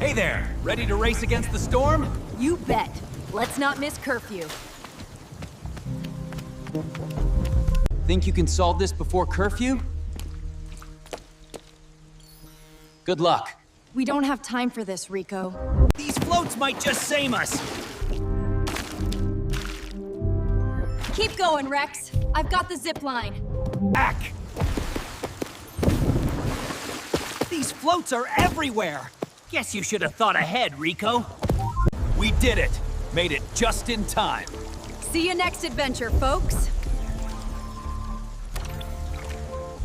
Hey there, ready to race against the storm? You bet. Let's not miss curfew. Think you can solve this before curfew? Good luck. We don't have time for this, Riko. These floats might just save us. Keep going, Rex. I've got the zipline. Back! These floats are everywhere! Guess you should have thought ahead, Riko. We did it. Made it just in time. See you next adventure, folks.